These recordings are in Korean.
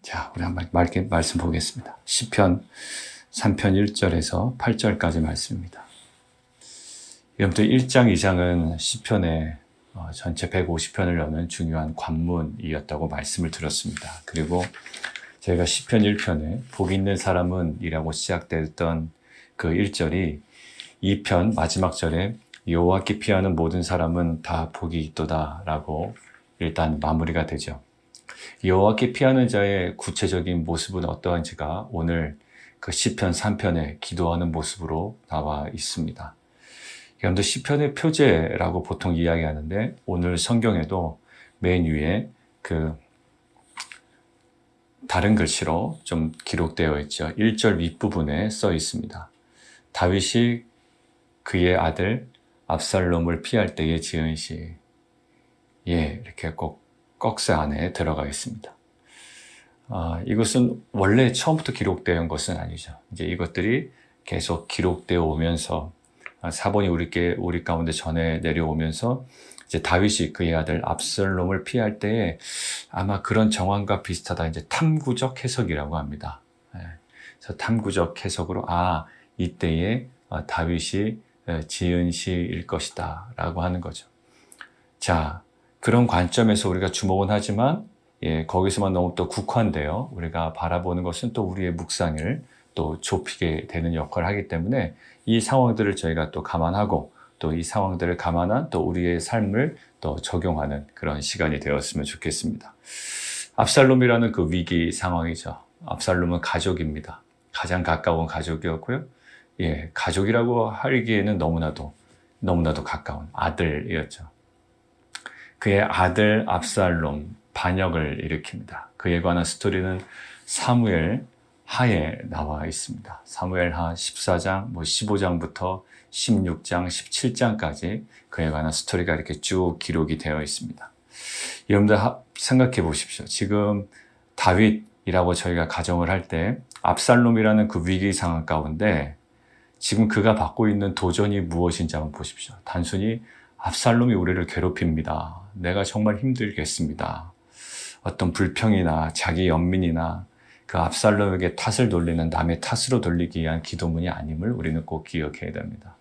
자, 우리 한번 말씀 보겠습니다. 시편 3편 1절에서 8절까지 말씀입니다. 여러분들 1장, 2장은 시편의 전체 150편을 여는 중요한 관문이었다고 말씀을 들었습니다. 그리고 저희가 시편 1편에 복 있는 사람은 이라고 시작됐던 그 1절이 2편 마지막 절에 여호와께 피하는 모든 사람은 다 복이 있도다 라고 일단 마무리가 되죠. 여호와께 피하는 자의 구체적인 모습은 어떠한지가 오늘 그 시편 3편에 기도하는 모습으로 나와 있습니다. 여러분들 시편의 표제라고 보통 이야기하는데 오늘 성경에도 맨 위에 그 다른 글씨로 좀 기록되어 있죠. 1절 윗부분에 써 있습니다. 다윗이 그의 아들 압살롬을 피할 때에 지은 시. 이렇게 꼭 꺽쇠 안에 들어가 있습니다. 이것은 원래 처음부터 기록된 것은 아니죠. 이제 이것들이 계속 기록되어 오면서 사본이 우리 가운데 전해 내려오면서 이제 다윗이 그의 아들 압살롬을 피할 때에 아마 그런 정황과 비슷하다. 이제 탐구적 해석이라고 합니다. 그래서 탐구적 해석으로 이때에 다윗이 지은 시일 것이다 라고 하는 거죠. 자, 그런 관점에서 우리가 주목은 하지만 거기서만 너무 또 국한되어 우리가 바라보는 것은 또 우리의 묵상을 또 좁히게 되는 역할을 하기 때문에 이 상황들을 저희가 또 감안하고 또 이 상황들을 감안한 또 우리의 삶을 또 적용하는 그런 시간이 되었으면 좋겠습니다. 압살롬이라는 그 위기 상황이죠. 압살롬은 가족입니다. 가장 가까운 가족이었고요. 가족이라고 하기에는 너무나도 가까운 아들이었죠. 그의 아들 압살롬 반역을 일으킵니다. 그에 관한 스토리는 사무엘 하에 나와 있습니다. 사무엘 하 14장, 15장부터 16장, 17장까지 그에 관한 스토리가 이렇게 쭉 기록이 되어 있습니다. 여러분들 생각해 보십시오. 지금 다윗이라고 저희가 가정을 할 때 압살롬이라는 그 위기 상황 가운데 지금 그가 받고 있는 도전이 무엇인지 한번 보십시오. 단순히 압살롬이 우리를 괴롭힙니다. 내가 정말 힘들겠습니다. 어떤 불평이나 자기 연민이나 그 압살롬에게 탓을 돌리는 남의 탓으로 돌리기 위한 기도문이 아님을 우리는 꼭 기억해야 됩니다.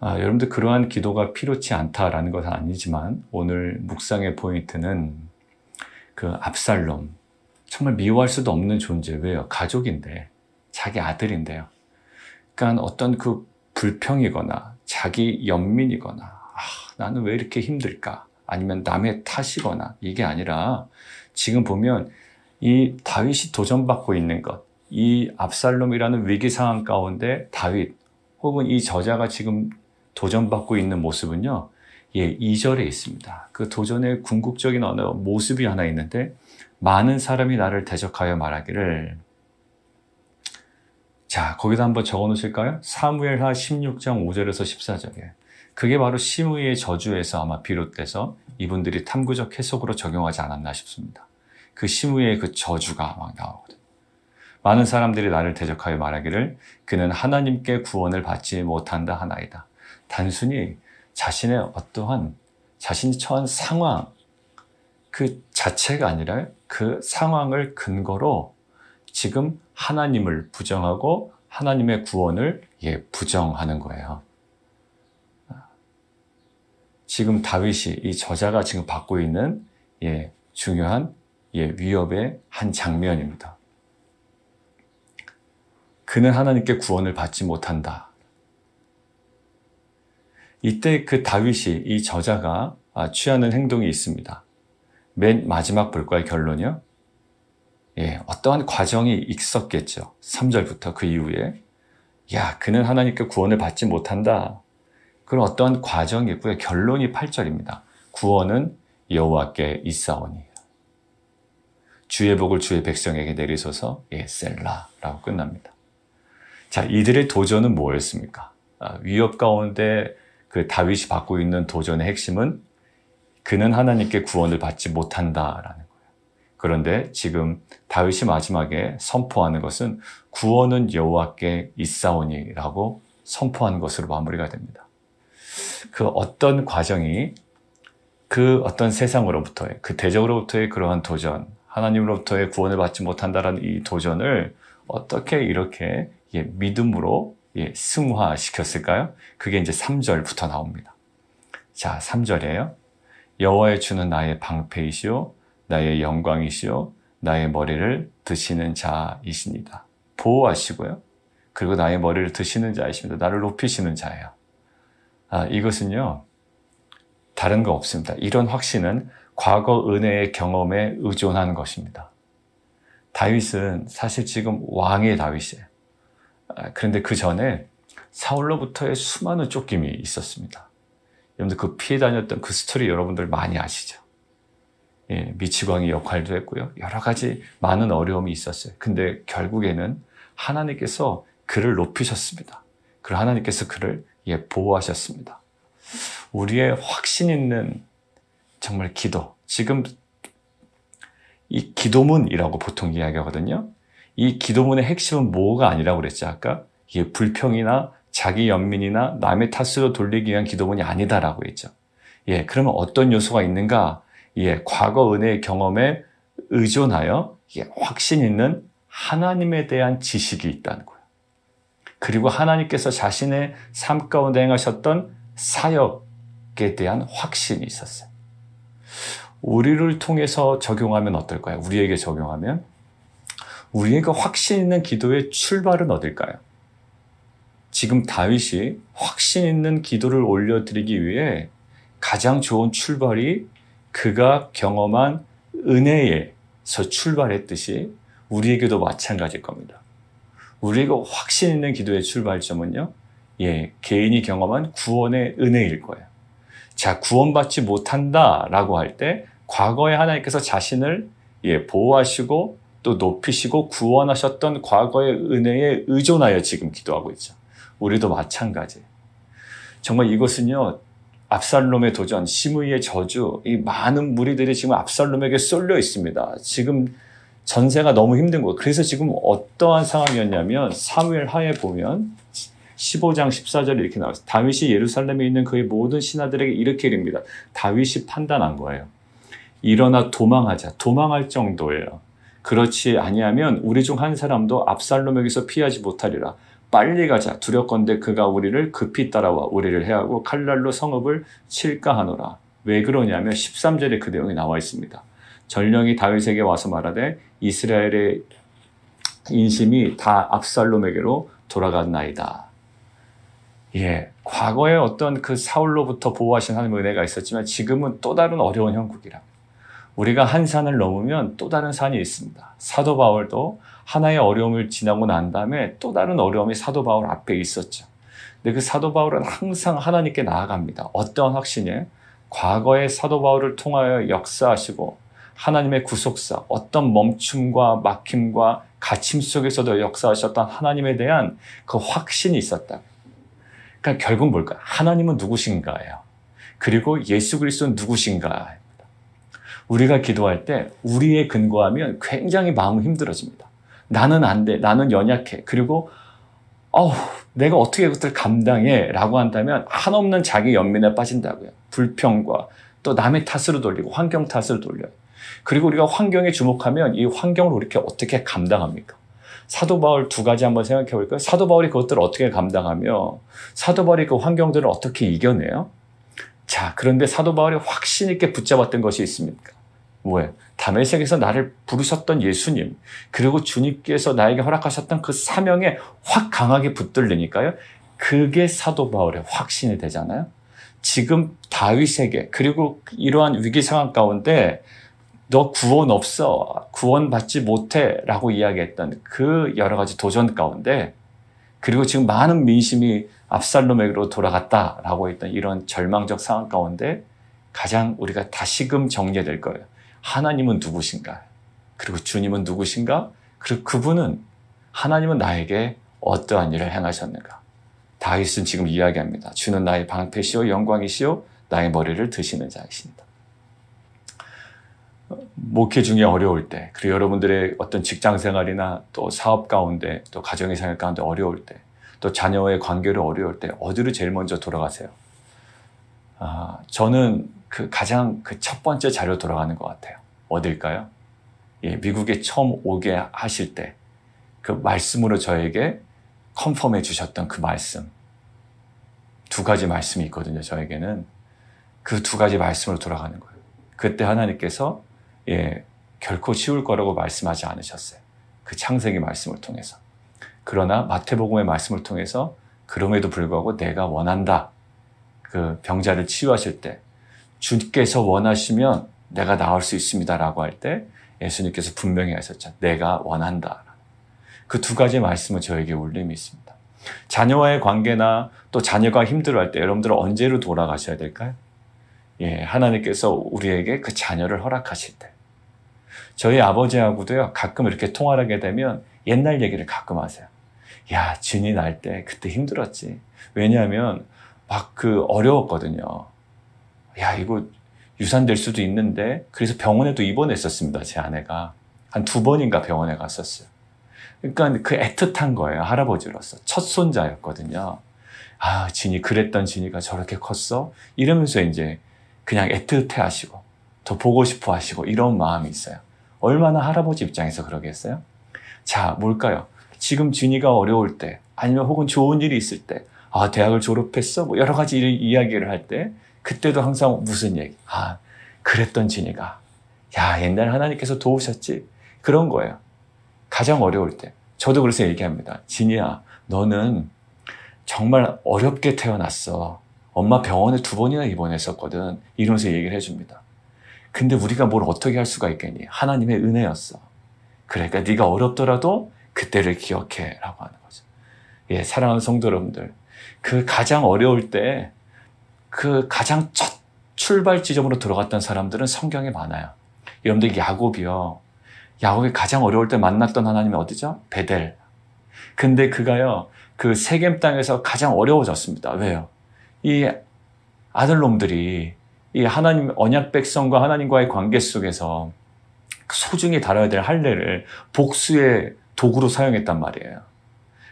여러분들 그러한 기도가 필요치 않다라는 것은 아니지만 오늘 묵상의 포인트는 그 압살롬, 정말 미워할 수도 없는 존재. 왜요? 가족인데, 자기 아들인데요. 그러니까 어떤 그 불평이거나 자기 연민이거나 나는 왜 이렇게 힘들까? 아니면 남의 탓이거나 이게 아니라 지금 보면 이 다윗이 도전받고 있는 것, 이 압살롬이라는 위기 상황 가운데 다윗 혹은 이 저자가 지금 도전받고 있는 모습은요. 2절에 있습니다. 그 도전의 궁극적인 어느 모습이 하나 있는데 많은 사람이 나를 대적하여 말하기를 자, 거기다 한번 적어 놓으실까요? 사무엘하 16장 5절에서 14절에 그게 바로 시므이의 저주에서 아마 비롯돼서 이분들이 탐구적 해석으로 적용하지 않았나 싶습니다. 그 시므이의 그 저주가 막 나오거든요. 많은 사람들이 나를 대적하여 말하기를 그는 하나님께 구원을 받지 못한다 하나이다. 단순히 자신의 어떠한 자신이 처한 상황 그 자체가 아니라 그 상황을 근거로 지금 하나님을 부정하고 하나님의 구원을 부정하는 거예요. 지금 다윗이 이 저자가 지금 받고 있는 중요한 위협의 한 장면입니다. 그는 하나님께 구원을 받지 못한다. 이때 그 다윗이 이 저자가 취하는 행동이 있습니다. 맨 마지막 볼까요? 결론이요? 어떠한 과정이 있었겠죠. 3절부터 그 이후에 그는 하나님께 구원을 받지 못한다. 그런 어떠한 과정이 있고요. 결론이 8절입니다. 구원은 여호와께 있사오니 주의 복을 주의 백성에게 내리소서 셀라라고 끝납니다. 자, 이들의 도전은 뭐였습니까? 위협 가운데 그 다윗이 받고 있는 도전의 핵심은 그는 하나님께 구원을 받지 못한다라는 거예요. 그런데 지금 다윗이 마지막에 선포하는 것은 구원은 여호와께 있사오니라고 선포한 것으로 마무리가 됩니다. 그 어떤 과정이 그 어떤 세상으로부터의 그 대적으로부터의 그러한 도전 하나님으로부터의 구원을 받지 못한다라는 이 도전을 어떻게 이렇게 믿음으로 승화시켰을까요? 그게 이제 3절부터 나옵니다. 자, 3절이에요. 여호와의 주는 나의 방패이시오 나의 영광이시오 나의 머리를 드시는 자이십니다. 보호하시고요. 그리고 나의 머리를 드시는 자이십니다. 나를 높이시는 자예요. 이것은요, 다른 거 없습니다. 이런 확신은 과거 은혜의 경험에 의존하는 것입니다. 다윗은 사실 지금 왕의 다윗이에요. 그런데 그 전에 사울로부터의 수많은 쫓김이 있었습니다. 여러분들 그 피해 다녔던 그 스토리 여러분들 많이 아시죠? 미치광이 역할도 했고요. 여러 가지 많은 어려움이 있었어요. 근데 결국에는 하나님께서 그를 높이셨습니다. 그리고 하나님께서 그를 보호하셨습니다. 우리의 확신 있는 정말 기도. 지금 이 기도문이라고 보통 이야기하거든요. 이 기도문의 핵심은 뭐가 아니라고 그랬죠, 아까? 이게 불평이나 자기 연민이나 남의 탓으로 돌리기 위한 기도문이 아니다라고 했죠. 그러면 어떤 요소가 있는가? 과거 은혜의 경험에 의존하여 확신 있는 하나님에 대한 지식이 있다는 거예요. 그리고 하나님께서 자신의 삶 가운데 행하셨던 사역에 대한 확신이 있었어요. 우리를 통해서 적용하면 어떨까요? 우리에게 적용하면 우리에게 확신 있는 기도의 출발은 어딜까요? 지금 다윗이 확신 있는 기도를 올려드리기 위해 가장 좋은 출발이 그가 경험한 은혜에서 출발했듯이 우리에게도 마찬가지일 겁니다. 우리가 확신 있는 기도의 출발점은요, 개인이 경험한 구원의 은혜일 거예요. 자, 구원받지 못한다라고 할 때 과거에 하나님께서 자신을 보호하시고 또 높이시고 구원하셨던 과거의 은혜에 의존하여 지금 기도하고 있죠. 우리도 마찬가지예요. 정말 이것은요, 압살롬의 도전, 시므이의 저주, 이 많은 무리들이 지금 압살롬에게 쏠려 있습니다. 지금 전세가 너무 힘든 거예요. 그래서 지금 어떠한 상황이었냐면 사무엘 하에 보면 15장 14절에 이렇게 나와요. 다윗이 예루살렘에 있는 그의 모든 신하들에게 이렇게 이릅니다. 다윗이 판단한 거예요. 일어나 도망하자. 도망할 정도예요. 그렇지 아니하면 우리 중 한 사람도 압살롬에게서 피하지 못하리라. 빨리 가자. 두렵건대 그가 우리를 급히 따라와 우리를 해하고 칼날로 성읍을 칠까 하노라. 왜 그러냐면 13절에 그 내용이 나와 있습니다. 전령이 다윗에게 와서 말하되 이스라엘의 인심이 다 압살롬에게로 돌아갔나이다. 과거에 어떤 그 사울로부터 보호하신 하나님의 은혜가 있었지만 지금은 또 다른 어려운 형국이라. 우리가 한 산을 넘으면 또 다른 산이 있습니다. 사도 바울도 하나의 어려움을 지나고 난 다음에 또 다른 어려움이 사도 바울 앞에 있었죠. 근데 그 사도 바울은 항상 하나님께 나아갑니다. 어떠한 확신에? 과거의 사도 바울을 통하여 역사하시고 하나님의 구속사, 어떤 멈춤과 막힘과 갇힘 속에서도 역사하셨던 하나님에 대한 그 확신이 있었다. 그러니까 결국 뭘까요? 하나님은 누구신가예요. 그리고 예수 그리스도는 누구신가. 우리가 기도할 때 우리의 근거하면 굉장히 마음이 힘들어집니다. 나는 안 돼. 나는 연약해. 그리고 내가 어떻게 그것을 감당해? 라고 한다면 한없는 자기 연민에 빠진다고요. 불평과 또 남의 탓으로 돌리고 환경 탓으로 돌려요. 그리고 우리가 환경에 주목하면 이 환경을 우리가 어떻게 감당합니까? 사도 바울 두 가지 한번 생각해 볼까요? 사도 바울이 그것들을 어떻게 감당하며 사도 바울이 그 환경들을 어떻게 이겨내요? 자, 그런데 사도 바울이 확신 있게 붙잡았던 것이 있습니까? 뭐예요? 다메섹에서 나를 부르셨던 예수님, 그리고 주님께서 나에게 허락하셨던 그 사명에 확 강하게 붙들리니까요. 그게 사도 바울의 확신이 되잖아요. 지금 다윗에게, 그리고 이러한 위기 상황 가운데 너 구원 없어, 구원받지 못해 라고 이야기했던 그 여러 가지 도전 가운데, 그리고 지금 많은 민심이 압살롬에게로 돌아갔다라고 했던 이런 절망적 상황 가운데 가장 우리가 다시금 정리될 거예요. 하나님은 누구신가? 그리고 주님은 누구신가? 그리고 그분은, 하나님은 나에게 어떠한 일을 행하셨는가? 다윗은 지금 이야기합니다. 주는 나의 방패시오 영광이시오 나의 머리를 드시는 자이십니다. 목회 중에 어려울 때, 그리고 여러분들의 어떤 직장 생활이나 또 사업 가운데, 또 가정의 생활 가운데 어려울 때, 또 자녀와의 관계로 어려울 때 어디로 제일 먼저 돌아가세요? 저는 가장 첫 번째 자리로 돌아가는 것 같아요. 어딜까요? 미국에 처음 오게 하실 때 그 말씀으로 저에게 컨펌해 주셨던 그 말씀, 두 가지 말씀이 있거든요. 저에게는 그 두 가지 말씀으로 돌아가는 거예요. 그때 하나님께서 결코 쉬울 거라고 말씀하지 않으셨어요. 그 창세기 말씀을 통해서. 그러나 마태복음의 말씀을 통해서 그럼에도 불구하고 내가 원한다. 그 병자를 치유하실 때 주께서 원하시면 내가 나을 수 있습니다 라고 할 때 예수님께서 분명히 하셨죠. 내가 원한다. 그 두 가지 말씀은 저에게 울림이 있습니다. 자녀와의 관계나 또 자녀가 힘들어할 때 여러분들은 언제로 돌아가셔야 될까요? 하나님께서 우리에게 그 자녀를 허락하실 때. 저희 아버지하고도요, 가끔 이렇게 통화를 하게 되면 옛날 얘기를 가끔 하세요. 야, 진이 날 때 그때 힘들었지. 왜냐하면 막 어려웠거든요. 야, 이거 유산될 수도 있는데, 그래서 병원에도 입원했었습니다. 제 아내가. 한 2번인가 병원에 갔었어요. 그러니까 그 애틋한 거예요. 할아버지로서. 첫 손자였거든요. 아, 진이 그랬던 진이가 저렇게 컸어? 이러면서 이제 그냥 애틋해 하시고, 더 보고 싶어 하시고, 이런 마음이 있어요. 얼마나 할아버지 입장에서 그러겠어요? 자, 뭘까요? 지금 진이가 어려울 때, 아니면 혹은 좋은 일이 있을 때, 아, 대학을 졸업했어? 뭐 여러 가지 이야기를 할 때, 그때도 항상 무슨 얘기? 아, 그랬던 진이가. 야, 옛날 하나님께서 도우셨지? 그런 거예요. 가장 어려울 때. 저도 그래서 얘기합니다. 진이야, 너는 정말 어렵게 태어났어. 엄마 병원에 2번이나 입원했었거든. 이러면서 얘기를 해줍니다. 근데 우리가 뭘 어떻게 할 수가 있겠니? 하나님의 은혜였어. 그러니까 네가 어렵더라도 그때를 기억해 라고 하는 거죠. 사랑하는 성도 여러분들, 그 가장 어려울 때 그 가장 첫 출발 지점으로 들어갔던 사람들은 성경에 많아요. 여러분들 야곱이요. 야곱이 가장 어려울 때 만났던 하나님이 어디죠? 베델. 근데 그가요, 그 세겜 땅에서 가장 어려워졌습니다. 왜요? 이 아들놈들이 이 하나님 언약 백성과 하나님과의 관계 속에서 소중히 다뤄야 될 할례를 복수의 도구로 사용했단 말이에요.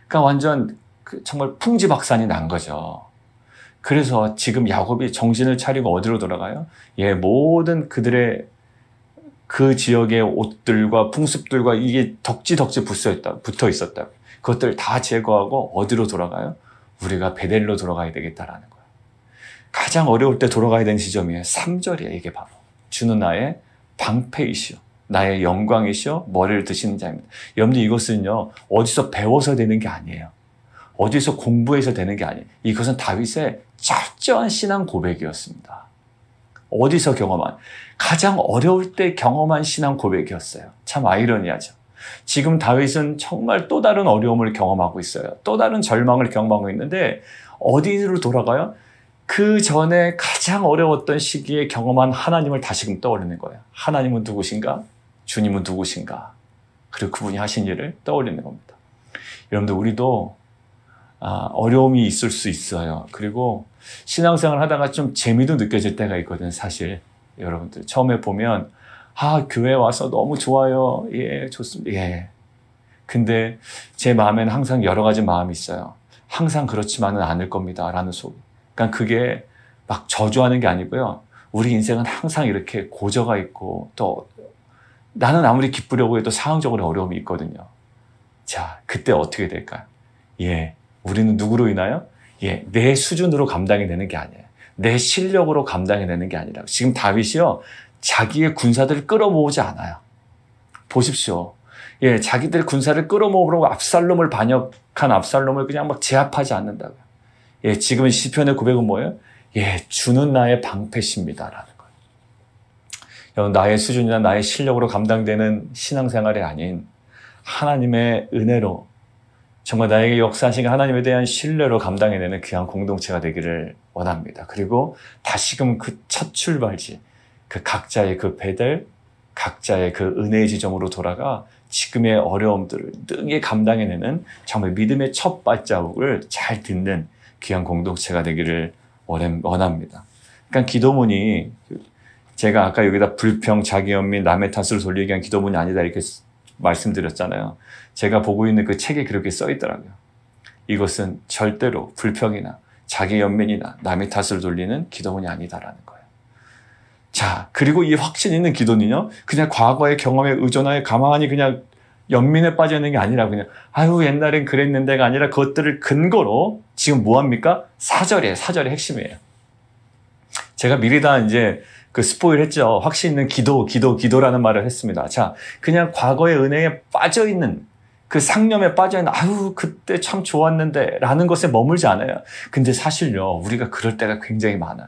그러니까 완전 정말 풍지박산이 난 거죠. 그래서 지금 야곱이 정신을 차리고 어디로 돌아가요? 모든 그들의 그 지역의 옷들과 풍습들과 이게 덕지 붙어 있었다. 그것들 다 제거하고 어디로 돌아가요? 우리가 베델로 돌아가야 되겠다라는 거예요. 가장 어려울 때 돌아가야 되는 지점이에요. 3절이에요. 이게 바로 주는 나의 방패이시오, 나의 영광이시오, 머리를 드시는 자입니다. 여러분들, 이것은요 어디서 배워서 되는 게 아니에요. 어디서 공부해서 되는 게 아니에요. 이것은 다윗의 철저한 신앙 고백이었습니다. 어디서 경험한, 가장 어려울 때 경험한 신앙 고백이었어요. 참 아이러니하죠. 지금 다윗은 정말 또 다른 어려움을 경험하고 있어요. 또 다른 절망을 경험하고 있는데 어디로 돌아가요? 그 전에 가장 어려웠던 시기에 경험한 하나님을 다시금 떠올리는 거예요. 하나님은 누구신가? 주님은 누구신가? 그리고 그분이 하신 일을 떠올리는 겁니다. 여러분들, 우리도 어려움이 있을 수 있어요. 그리고 신앙생활 하다가 좀 재미도 느껴질 때가 있거든, 사실. 여러분들, 처음에 보면, 교회 와서 너무 좋아요. 좋습니다. 근데 제 마음에는 항상 여러 가지 마음이 있어요. 항상 그렇지만은 않을 겁니다. 라는 속. 그러니까 그게 막 저주하는 게 아니고요. 우리 인생은 항상 이렇게 고저가 있고, 또 나는 아무리 기쁘려고 해도 상황적으로 어려움이 있거든요. 자, 그때 어떻게 될까요? 우리는 누구로 인하여? 내 수준으로 감당이 되는 게 아니에요. 내 실력으로 감당이 되는 게 아니라. 지금 다윗이요, 자기의 군사들을 끌어모으지 않아요. 보십시오. 자기들 군사를 끌어모으려고 압살롬을 반역한 압살롬을 그냥 막 제압하지 않는다고요. 지금은 시편의 고백은 뭐예요? 주는 나의 방패십니다. 라는 거예요. 여러분, 나의 수준이나 나의 실력으로 감당되는 신앙생활이 아닌 하나님의 은혜로, 정말 나에게 역사하신 하나님에 대한 신뢰로 감당해내는 귀한 공동체가 되기를 원합니다. 그리고 다시금 그 첫 출발지, 그 각자의 그 베델, 각자의 그 은혜의 지점으로 돌아가 지금의 어려움들을 능히 감당해내는 정말 믿음의 첫 발자국을 잘 딛는 귀한 공동체가 되기를 원합니다. 그러니까 기도문이, 제가 아까 여기다 불평, 자기연민, 남의 탓을 돌리기 위한 기도문이 아니다 이렇게 말씀드렸잖아요. 제가 보고 있는 그 책에 그렇게 써 있더라고요. 이것은 절대로 불평이나 자기 연민이나 남의 탓을 돌리는 기도문이 아니다라는 거예요. 자, 그리고 이 확신 있는 기도는요, 그냥 과거의 경험에 의존하여 가만히 그냥 연민에 빠져 있는 게 아니라 그냥, 아유, 옛날엔 그랬는데가 아니라 그것들을 근거로 지금 뭐 합니까? 사절이에요. 사절의 핵심이에요. 제가 미리 다 이제 그 스포일 했죠. 확신 있는 기도라는 말을 했습니다. 자, 그냥 과거의 은혜에 빠져 있는 그 상념에 빠져있는 아유 그때 참 좋았는데 라는 것에 머물지 않아요. 근데 사실요 우리가 그럴 때가 굉장히 많아요.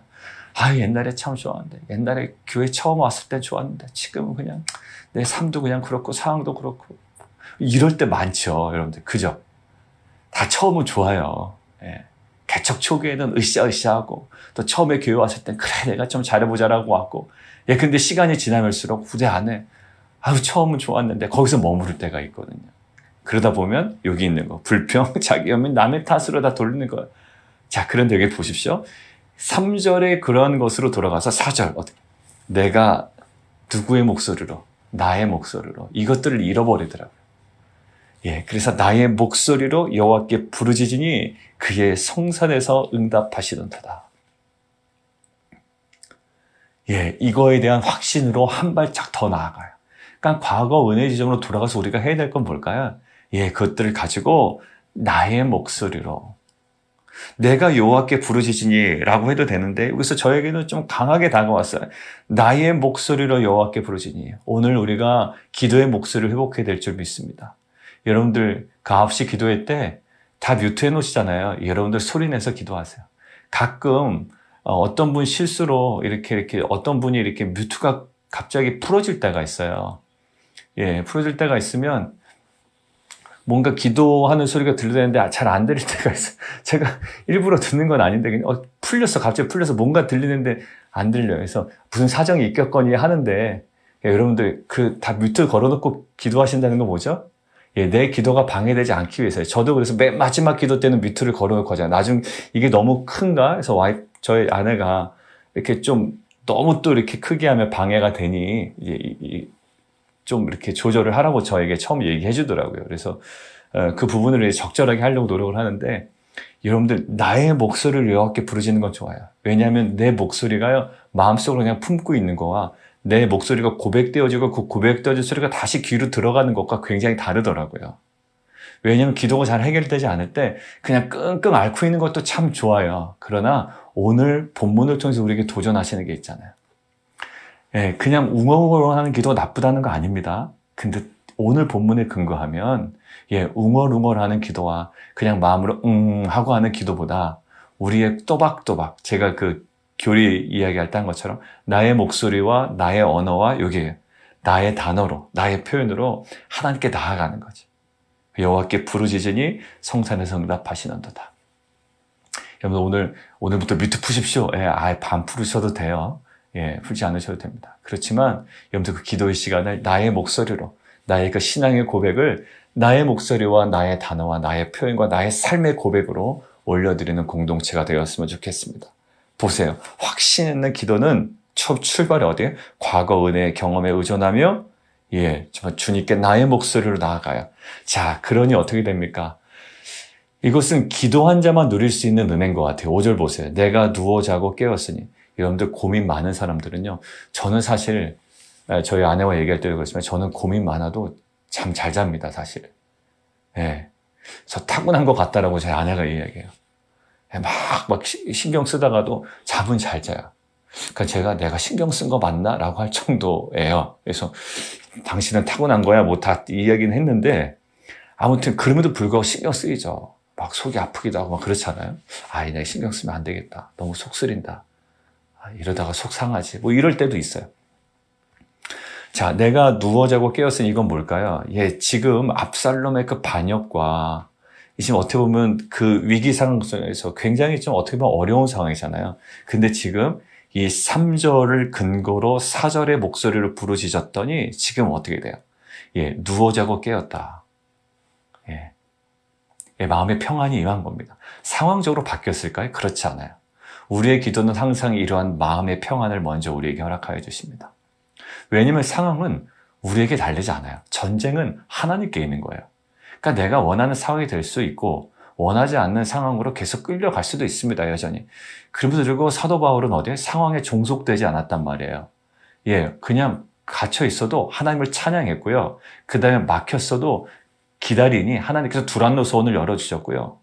아유 옛날에 참 좋았는데 옛날에 교회 처음 왔을 때 좋았는데 지금은 그냥 내 삶도 그냥 그렇고 상황도 그렇고 이럴 때 많죠 여러분들. 그죠? 다 처음은 좋아요. 예. 개척 초기에는 으쌰으쌰하고 또 처음에 교회 왔을 땐 그래 내가 좀 잘해보자라고 왔고 예 근데 시간이 지나면서록 후대 안에 아유 처음은 좋았는데 거기서 머무를 때가 있거든요. 그러다 보면 여기 있는 거 불평, 자기 연민, 남의 탓으로 다 돌리는 거예요. 자, 그런데 여기 보십시오. 3절에 그런 것으로 돌아가서 4절 어떻게? 내가 누구의 목소리로? 나의 목소리로 이것들을 잃어버리더라고요. 예, 그래서 나의 목소리로 여호와께 부르짖으니 그의 성산에서 응답하시던도다. 예, 이거에 대한 확신으로 한 발짝 더 나아가요. 그러니까 과거 은혜 지점으로 돌아가서 우리가 해야 될 건 뭘까요? 예, 그것들을 가지고 나의 목소리로 내가 여호와께 부르짖으니라고 해도 되는데 여기서 저에게는 좀 강하게 다가왔어요. 나의 목소리로 여호와께 부르짖으니. 오늘 우리가 기도의 목소리를 회복해야 될 줄 믿습니다. 여러분들 그 9시 기도회 때 다 뮤트해 놓으시잖아요. 여러분들 소리 내서 기도하세요. 가끔 어떤 분 실수로 이렇게 어떤 분이 이렇게 뮤트가 갑자기 풀어질 때가 있어요. 예, 풀어질 때가 있으면 뭔가 기도하는 소리가 들리는데 잘 안 들릴 때가 있어요. 제가 일부러 듣는 건 아닌데 그냥 갑자기 풀려서 뭔가 들리는데 안 들려요. 그래서 무슨 사정이 있겠거니 하는데 여러분들 그 다 뮤트 걸어놓고 기도하신다는 건 뭐죠? 예, 내 기도가 방해되지 않기 위해서요. 저도 그래서 맨 마지막 기도 때는 뮤트를 걸어놓고 하잖아요. 나중 이게 너무 큰가? 그래서 저희 아내가 이렇게 좀 너무 또 이렇게 크게 하면 방해가 되니 좀 이렇게 조절을 하라고 저에게 처음 얘기해 주더라고요. 그래서 그 부분을 적절하게 하려고 노력을 하는데 여러분들 나의 목소리를 여호와께 부르짖는 건 좋아요. 왜냐하면 내 목소리가요 마음속으로 그냥 품고 있는 거와 내 목소리가 고백되어지고 그 고백되어진 소리가 다시 귀로 들어가는 것과 굉장히 다르더라고요. 왜냐하면 기도가 잘 해결되지 않을 때 그냥 끙끙 앓고 있는 것도 참 좋아요. 그러나 오늘 본문을 통해서 우리에게 도전하시는 게 있잖아요. 예, 그냥 웅얼웅얼하는 기도가 나쁘다는 거 아닙니다. 근데 오늘 본문에 근거하면 예, 웅얼웅얼하는 기도와 그냥 마음으로 하고 하는 기도보다 우리의 또박또박 제가 그 교리 이야기할 때 한 것처럼 나의 목소리와 나의 언어와 여기 나의 단어로 나의 표현으로 하나님께 나아가는 거죠. 여호와께 부르짖으니 성산에서 응답하시는도다. 여러분 오늘부터 뮤트 푸십시오. 예, 아예 반 풀으셔도 돼요. 예, 풀지 않으셔도 됩니다. 그렇지만 여러분들 그 기도의 시간을 나의 목소리로 나의 그 신앙의 고백을 나의 목소리와 나의 단어와 나의 표현과 나의 삶의 고백으로 올려드리는 공동체가 되었으면 좋겠습니다. 보세요. 확신 있는 기도는 출발이 어디에? 과거 은혜의 경험에 의존하며 예, 정말 주님께 나의 목소리로 나아가요. 자, 그러니 어떻게 됩니까? 이것은 기도한 자만 누릴 수 있는 은혜인 것 같아요. 5절 보세요. 내가 누워 자고 깨었으니. 여러분들 고민 많은 사람들은요. 저는 사실 저희 아내와 얘기할 때도 그렇지만 저는 고민 많아도 잠 잘 잡니다. 사실. 예, 저 타고난 것 같다라고 제 아내가 이야기해요. 막 신경 쓰다가도 잠은 잘 자요. 그러니까 내가 신경 쓴 거 맞나? 라고 할 정도예요. 그래서 당신은 타고난 거야? 뭐 다 이야기는 했는데 아무튼 그럼에도 불구하고 신경 쓰이죠. 막 속이 아프기도 하고 막 그렇잖아요. 아, 내가 신경 쓰면 안 되겠다. 너무 속 쓰린다. 이러다가 속 상하지. 뭐 이럴 때도 있어요. 자, 내가 누워 자고 깨었으니 이건 뭘까요? 예, 지금 압살롬의 그 반역과 지금 어떻게 보면 그 위기 상황 속에서 굉장히 좀 어떻게 보면 어려운 상황이잖아요. 근데 지금 이 3절을 근거로 4절의 목소리를 부르짖었더니 지금 어떻게 돼요? 예, 누워 자고 깨었다. 예. 예, 마음의 평안이 임한 겁니다. 상황적으로 바뀌었을까요? 그렇지 않아요. 우리의 기도는 항상 이러한 마음의 평안을 먼저 우리에게 허락하여 주십니다. 왜냐하면 상황은 우리에게 달리지 않아요. 전쟁은 하나님께 있는 거예요. 그러니까 내가 원하는 상황이 될 수 있고 원하지 않는 상황으로 계속 끌려갈 수도 있습니다. 여전히. 그럼에도 불구하고 사도 바울은 어디에? 상황에 종속되지 않았단 말이에요. 그냥 갇혀 있어도 하나님을 찬양했고요. 그 다음에 막혔어도 기다리니 하나님께서 두란노 소원을 열어주셨고요.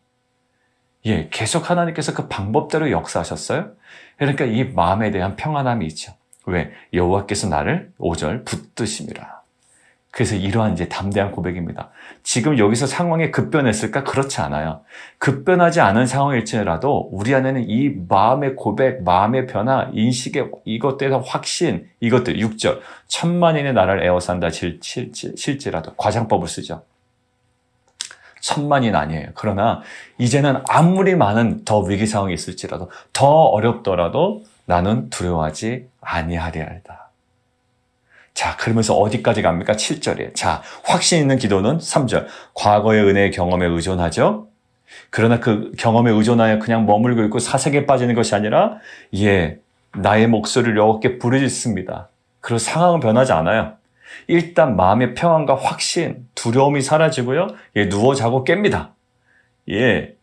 계속 하나님께서 그 방법대로 역사하셨어요. 그러니까 이 마음에 대한 평안함이 있죠. 왜? 여호와께서 나를 5절 붙드심이라. 그래서 이러한 이제 담대한 고백입니다. 지금 여기서 상황이 급변했을까? 그렇지 않아요. 급변하지 않은 상황일지라도 우리 안에는 이 마음의 고백, 마음의 변화, 인식의 이것들에 대한 확신, 이것들 6절 천만인의 나라를 에워싼다 실지라도 과장법을 쓰죠. 천만인 아니에요. 그러나 이제는 아무리 많은 더 위기 상황이 있을지라도 더 어렵더라도 나는 두려워하지 아니하리이다. 자, 그러면서 어디까지 갑니까? 7절이에요. 자, 확신 있는 기도는 3절. 과거의 은혜의 경험에 의존하죠. 그러나 그 경험에 의존하여 그냥 머물고 있고 사색에 빠지는 것이 아니라 나의 목소리를 여호와께 부르짖습니다. 그리고 상황은 변하지 않아요. 일단 마음의 평안과 확신, 두려움이 사라지고요. 누워 자고 깹니다.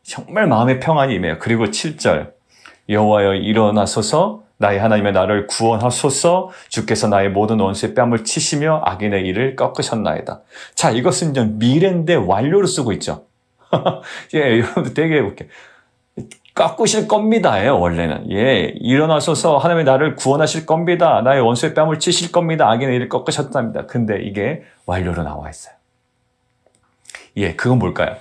정말 마음의 평안이 임해요. 그리고 7절. 여호와여 일어나소서 나의 하나님의 나를 구원하소서 주께서 나의 모든 원수의 뺨을 치시며 악인의 일을 꺾으셨나이다. 자, 이것은 이제 미래인데 완료로 쓰고 있죠. 여러분들 되게 웃겨. 꺾으실 겁니다예요, 원래는. 일어나소서 하나님의 나를 구원하실 겁니다. 나의 원수의 뺨을 치실 겁니다. 악인의 일을 꺾으셨답니다. 근데 이게 완료로 나와 있어요. 그건 뭘까요?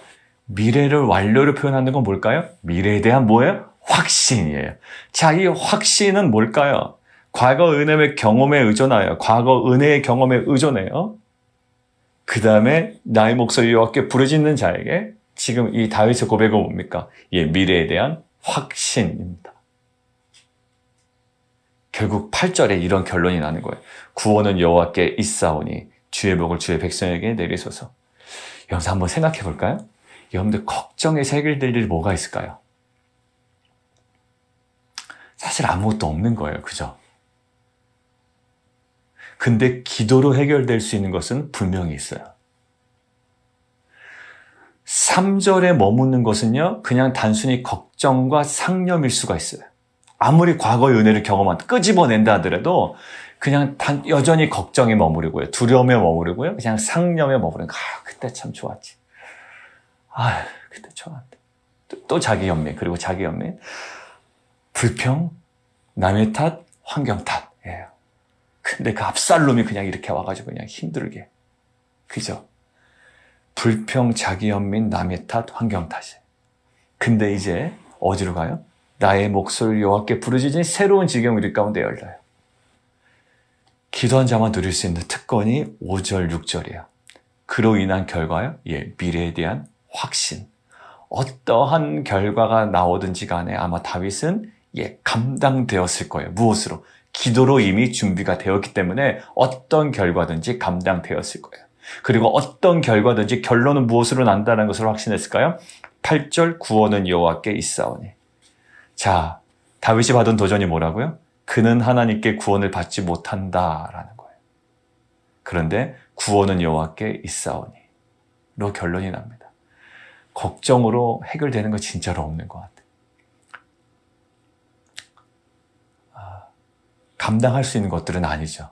미래를 완료로 표현하는 건 뭘까요? 미래에 대한 뭐예요? 확신이에요. 자, 이 확신은 뭘까요? 과거 은혜의 경험에 의존하여, 과거 은혜의 경험에 의존해요. 그 다음에 나의 목소리 여호와께 부르짖는 자에게 지금 이 다윗의 고백은 뭡니까? 미래에 대한 확신입니다. 결국 8절에 이런 결론이 나는 거예요. 구원은 여호와께 있사오니 주의 복을 주의 백성에게 내리소서. 여러분 한번 생각해 볼까요? 여러분들 걱정에서 해결될 일이 뭐가 있을까요? 사실 아무것도 없는 거예요. 그죠? 근데 기도로 해결될 수 있는 것은 분명히 있어요. 3절에 머무는 것은요, 그냥 단순히 걱정과 상념일 수가 있어요. 아무리 과거의 은혜를 끄집어낸다 하더라도 그냥 여전히 걱정에 머무르고요. 두려움에 머무르고요. 그냥 상념에 머무르는 거. 그때 참 좋았지. 그때 좋았는데. 또 자기 연민, 그리고 자기 연민. 불평, 남의 탓, 환경 탓이에요. 근데 그 압살롬이 그냥 이렇게 와가지고 그냥 힘들게. 그죠? 불평, 자기 연민, 남의 탓, 환경 탓이. 근데 이제 어디로 가요? 나의 목소리를 여호와께 부르짖으니 새로운 지경이 우리 가운데 열려요. 기도한 자만 누릴 수 있는 특권이 5절, 6절이에요. 그로 인한 결과요? 미래에 대한 확신. 어떠한 결과가 나오든지 간에 아마 다윗은 감당되었을 거예요. 무엇으로? 기도로 이미 준비가 되었기 때문에 어떤 결과든지 감당되었을 거예요. 그리고 어떤 결과든지 결론은 무엇으로 난다는 것을 확신했을까요? 8절 구원은 여호와께 있사오니. 자, 다윗이 받은 도전이 뭐라고요? 그는 하나님께 구원을 받지 못한다라는 거예요. 그런데 구원은 여호와께 있사오니 로 결론이 납니다. 걱정으로 해결되는 거 진짜로 없는 것 같아요. 감당할 수 있는 것들은 아니죠.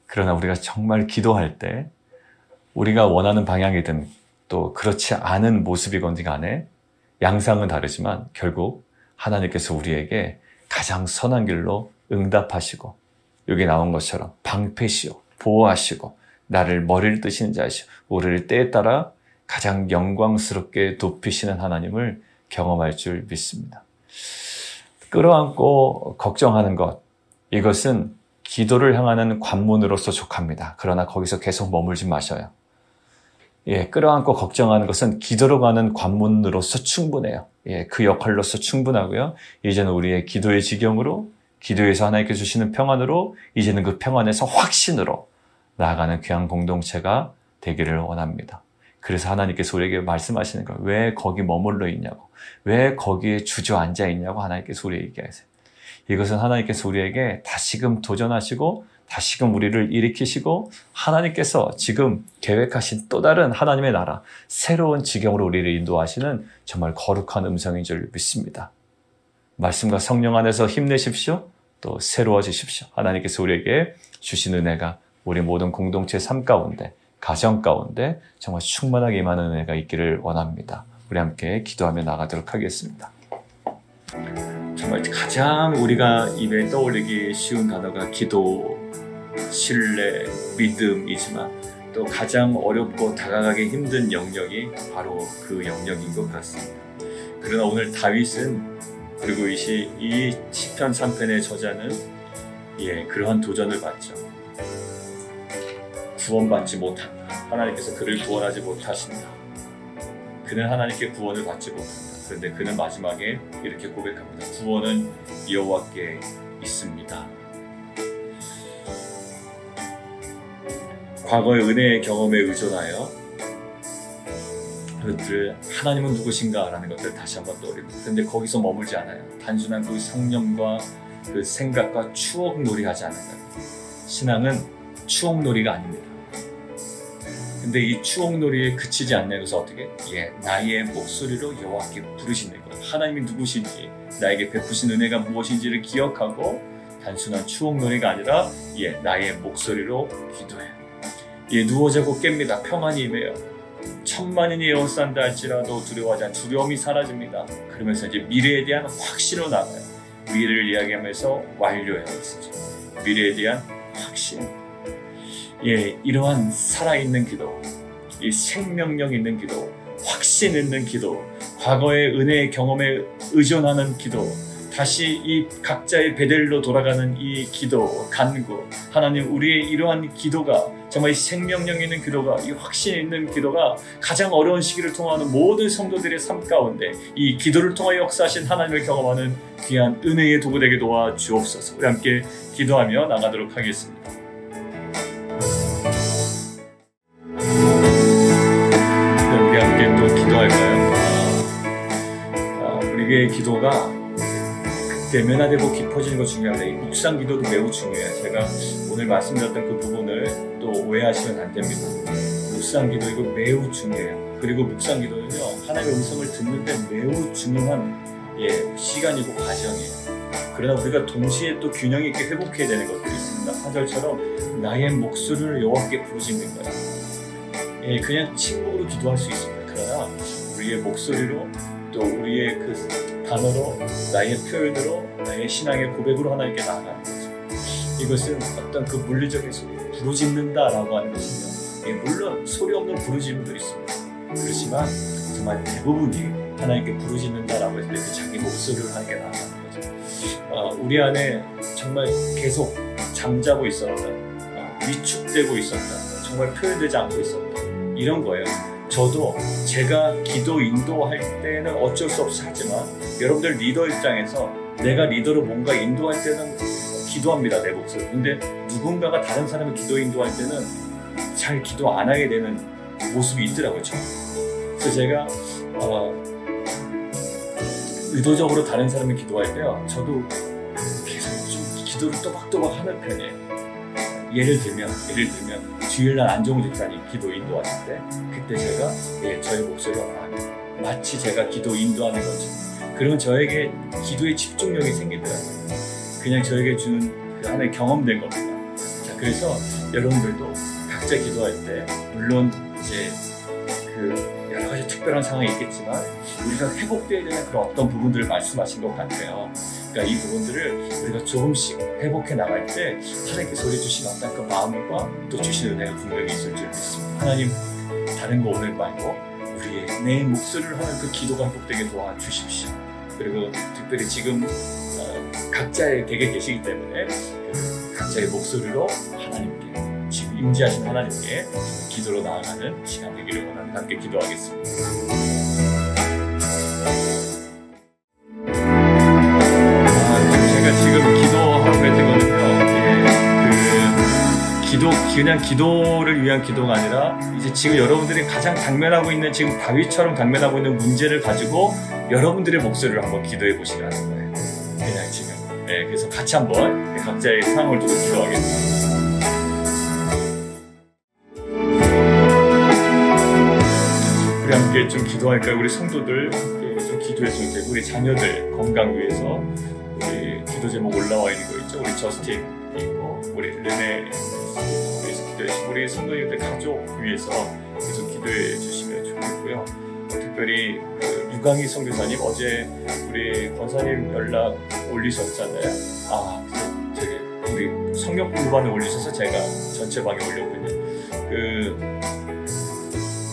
그러나 우리가 정말 기도할 때 우리가 원하는 방향이든 또 그렇지 않은 모습이건지 간에 양상은 다르지만 결국 하나님께서 우리에게 가장 선한 길로 응답하시고 여기 나온 것처럼 방패시오 보호하시고 나를 머리를 뜨시는 자시오 우리를 때에 따라 가장 영광스럽게 높이시는 하나님을 경험할 줄 믿습니다. 끌어안고 걱정하는 것, 이것은 기도를 향하는 관문으로서 족합니다. 그러나 거기서 계속 머물지 마셔요. 끌어안고 걱정하는 것은 기도로 가는 관문으로서 충분해요. 그 역할로서 충분하고요. 이제는 우리의 기도의 지경으로, 기도에서 하나님께 주시는 평안으로, 이제는 그 평안에서 확신으로 나아가는 귀한 공동체가 되기를 원합니다. 그래서 하나님께서 우리에게 말씀하시는 거예요. 왜 거기 머물러 있냐고. 왜 거기에 주저앉아 있냐고 하나님께서 우리에게 얘기하세요. 이것은 하나님께서 우리에게 다시금 도전하시고 다시금 우리를 일으키시고 하나님께서 지금 계획하신 또 다른 하나님의 나라, 새로운 지경으로 우리를 인도하시는 정말 거룩한 음성인 줄 믿습니다. 말씀과 성령 안에서 힘내십시오. 또 새로워지십시오. 하나님께서 우리에게 주신 은혜가 우리 모든 공동체 삶 가운데, 가정 가운데 정말 충만하게 임하는 은혜가 있기를 원합니다. 우리 함께 기도하며 나가도록 하겠습니다. 정말 가장 우리가 입에 떠올리기 쉬운 단어가 기도, 신뢰, 믿음이지만 또 가장 어렵고 다가가기 힘든 영역이 바로 그 영역인 것 같습니다. 그러나 오늘 다윗은, 그리고 이 시편 3편의 저자는 그러한 도전을 받죠. 구원받지 못한다. 하나님께서 그를 구원하지 못하신다. 그는 하나님께 구원을 받지 못한다. 그런데 그는 마지막에 이렇게 고백합니다. 구원은 여호와께 있습니다. 과거의 은혜의 경험에 의존하여 그것들을 하나님은 누구신가 라는 것들을 다시 한번 떠올립니다. 그런데 거기서 머물지 않아요. 단순한 그 상념과 그 생각과 추억놀이 하지 않는 거예요. 신앙은 추억놀이가 아닙니다. 근데 이 추억놀이에 그치지 않는 것은 어떻게? 나의 목소리로 여호와께 부르시는 거예요. 하나님이 누구신지, 나에게 베푸신 은혜가 무엇인지를 기억하고 단순한 추억놀이가 아니라 나의 목소리로 기도해요. 누워 자고 깹니다. 평안이 임해요. 천만인이 에워싼다 할지라도 두려워하지 않아. 두려움이 사라집니다. 그러면서 이제 미래에 대한 확신으로 나가요. 미래를 이야기하면서 완료해요. 미래에 대한 확신. 이러한 살아있는 기도, 이 생명력 있는 기도, 확신 있는 기도, 과거의 은혜의 경험에 의존하는 기도, 다시 이 각자의 베델로 돌아가는 이 기도, 간구, 하나님 우리의 이러한 기도가 정말 이 생명력 있는 기도가, 이 확신 있는 기도가 가장 어려운 시기를 통하는 모든 성도들의 삶 가운데 이 기도를 통하여 역사하신 하나님을 경험하는 귀한 은혜의 도구 되게 도와주옵소서. 우리 함께 기도하며 나가도록 하겠습니다. 우리 함께 또 기도할까요? 우리의 기도가 대면화되고 깊어지는 것 중요합니다. 이 묵상 기도도 매우 중요해요. 제가 오늘 말씀드렸던 그 부분을 또 오해하시면 안 됩니다. 묵상 기도 이거 매우 중요해요. 그리고 묵상 기도는요, 하나님의 음성을 듣는데 매우 중요한 시간이고 과정이에요. 그러나 우리가 동시에 또 균형 있게 회복해야 되는 것들이 있습니다. 4절처럼 나의 목소리를 여호와께 부르짖는 거예요. 그냥 침묵으로 기도할 수 있습니다. 그러나 우리의 목소리로 또 우리의 그 단어로, 나의 표현으로, 나의 신앙의 고백으로 하나님께 나아가는 거죠. 이것은 어떤 그 물리적인 소리, 부르짖는다라고 하는 것은요, 물론 소리 없는 부르짖음도 있습니다. 그렇지만 정말 대부분이 하나님께 부르짖는다라고 했을 때 그 자기 목소리로 하나님께 나아가는 거죠. 우리 안에 정말 계속 잠자고 있었던, 위축되고 있었던, 정말 표현되지 않고 있었던 이런 거예요. 저도 제가 기도 인도할 때는 어쩔 수 없이 하지만 여러분들 리더 입장에서 내가 리더로 뭔가 인도할 때는 기도합니다. 내 목소리. 근데 누군가가 다른 사람을 기도 인도할 때는 잘 기도 안 하게 되는 모습이 있더라고요. 그래서 제가 의도적으로 다른 사람을 기도할 때요, 저도 계속 좀 기도를 또박또박 하는 편이에요. 예를 들면 주일날 안정우 집사님 기도 인도하실 때 그때 제가 저의 목소리가 마치 제가 기도 인도하는 것처럼, 그러면 저에게 기도의 집중력이 생기더라고요. 그냥 저에게 주는 그 하나의 경험된 겁니다. 자, 그래서 여러분들도 각자 기도할 때 물론 이제 그 여러 가지 특별한 상황이 있겠지만 우리가 회복되어야 되는 그런 어떤 부분들을 말씀하신 것 같아요. 그러니까 이 부분들을 우리가 조금씩 회복해 나갈 때 하나님께서 우리 주신 어떤 그 마음과 또 주신 은혜가 분명히 있을 줄 믿습니다. 하나님, 다른 거 오늘 말고 우리의 내 목소리를 하는 그 기도가 회복되게 도와주십시오. 그리고 특별히 지금 각자의 댁에 계시기 때문에 그 각자의 목소리로 하나님께, 지금 임재하신 하나님께 기도로 나아가는 시간 되기를 원합니다. 함께 기도하겠습니다. 제가 지금 기도하고 있는 거는요, 그냥 기도를 위한 기도가 아니라 이제 지금 여러분들이 가장 당면하고 있는, 지금 다윗처럼 당면하고 있는 문제를 가지고 여러분들의 목소리를 한번 기도해 보시라는 거예요. 그냥 지금. 그래서 같이 한번 각자의 상황을 두고 기도하겠습니다. 우리 함께 좀 기도할까요? 우리 성도들 함께 좀 기도했으면 되고, 우리 자녀들 건강 위해서, 우리 기도 제목 올라와 있는 거 있죠? 우리 저스틴 있고 우리 레네 위해서 기도해 우리 성도님들 가족 위해서 계속 기도해 주시면 좋겠고요. 특별히 그 유광희 선교사님 어제 우리 권사님 연락 올리셨잖아요. 저기 우리 성경 공부반에 올리셔서 제가 전체 방에 올렸거든요. 그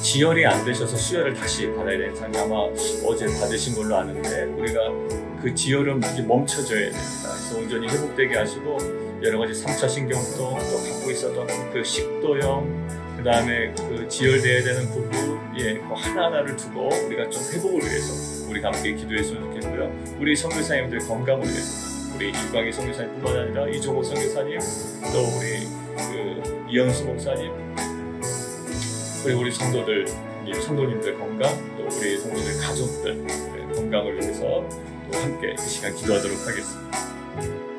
지혈이 안 되셔서 수혈을 다시 받아야 되는 상황이 아마 어제 받으신 걸로 아는데 우리가 그 지혈은 이제 멈춰줘야 됩니다. 그래서 온전히 회복되게 하시고 여러 가지 3차 신경통 또 갖고 있었던 그 식도염 그 다음에 그 지혈돼야 되는 부분 그 하나하나를 두고 우리가 좀 회복을 위해서 우리가 함께 기도했으면 좋겠고요. 우리 선교사님들 건강을 위해서 우리 유광희 선교사님뿐만 아니라 이종호 선교사님 또 우리 그 이영수 목사님 그리고 우리 성도들, 성도님들 건강, 또 우리 성도들 가족들 건강을 위해서 또 함께 이 시간 기도하도록 하겠습니다.